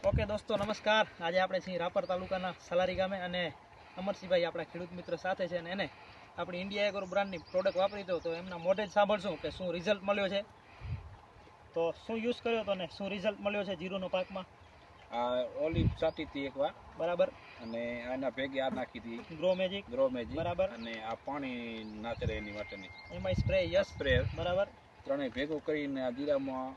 Okay દોસ્તો નમસ્કાર. આજે આપણે છીએ રાપર તાલુકાના સલારી ગામે અને અમરસિંહભાઈ આપણા ખેડૂત મિત્ર સાથે છે અને એને આપણી ઇન્ડિયા એગ્રો બ્રાન્ડની પ્રોડક્ટ વાપરી તો એમના મોઢે જ સાંભળશું કે શું રિઝલ્ટ મળ્યો છે, તો શું યુઝ કર્યો હતો ને શું રિઝલ્ટ મળ્યો છે જીરુનો પાકમાં. આ ઓલિવ છાંટી હતી એકવાર, બરાબર, અને આના ભેગી આ નાખી હતી ગ્રો મેજિક, બરાબર, અને આ પાણી નાચરે એની માટેની એમાં સ્પ્રે, યસ સ્પ્રે, બરાબર, ત્રણેય ભેગું કરીને આ જીરામાં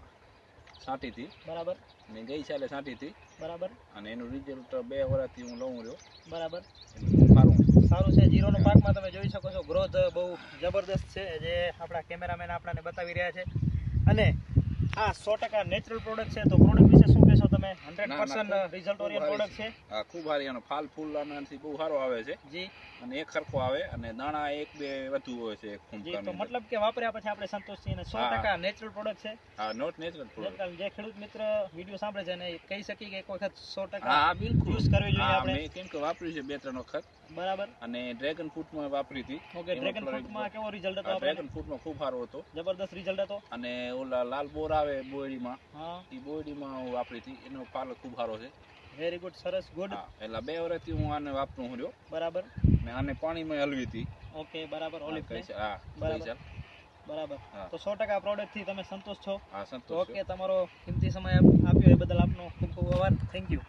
છાંટી હતી, બરાબર, અને ગઈ સાલે છાંટી હતી, બરાબર, અને એનું રિઝલ્ટ 2 વર્ષથી હું લઉં રહ્યો, બરાબર, સારું છે. જીરોનો પાકમાં તમે જોઈ શકો છો ગ્રોથ બહુ જબરદસ્ત છે, જે આપણા કેમેરામેન આપણને બતાવી રહ્યા છે. અને આ 100% નેચરલ પ્રોડક્ટ છે, તો પ્રોડક્ટ વિશે શું કહેશો તમે? 100% રિઝલ્ટ ઓરિયન્ટ પ્રોડક્ટ છે. આ ખૂબ સારી, એનો ફાલ ફૂલ આનાથી બહુ સારો આવે છે જી, અને એક સરખો આવે, અને દાણા 1-2 વધુ હોય છે એક જી. તો મતલબ કે વાપર્યા પછી આપણે સંતોષ છીએ અને 100% નેચરલ પ્રોડક્ટ છે. હા, નોટ નેચરલ પ્રોડક્ટ. જે ખેડૂત મિત્ર વિડીયો સાંભળે છે અને કહી શકી કે એક વખત 100% હા બિલકુલ યુઝ કરવી જોઈએ આપણે. મેં કેમ કે વાપર્યું છે 2-3 વખત, બરાબર, અને ડ્રેગન ફ્રૂટમાં વાપરી હતી. ઓકે, ડ્રેગન ફ્રૂટમાં કેવો રિઝલ્ટ હતો? ડ્રેગન ફ્રૂટમાં ખૂબ સારો હતો, જબરદસ્ત રિઝલ્ટ હતો. અને ઓલા લાલ બોર આવે બોયડીમાં, હા, એ બોયડીમાં હું વાપરી હતી, એનો પાલ ખૂબ સારો છે. વેરી ગુડ, સરસ, ગુડ. એટલે 2 વર્ષથી હું આને વાપરું રહ્યો. બરાબર, મેં આને પાણીમાં હલવી હતી. ઓકે, બરાબર, ઓલિવ પ્લે. હા, બરાબર, બરાબર. તો 100% પ્રોડક્ટ થી તમે સંતોષ છો? હા, સંતોષ. ઓકે, તમારો કિંમતી સમય આપ્યો એ બદલ આપનો ખૂબ ખૂબ આભાર. Thank you.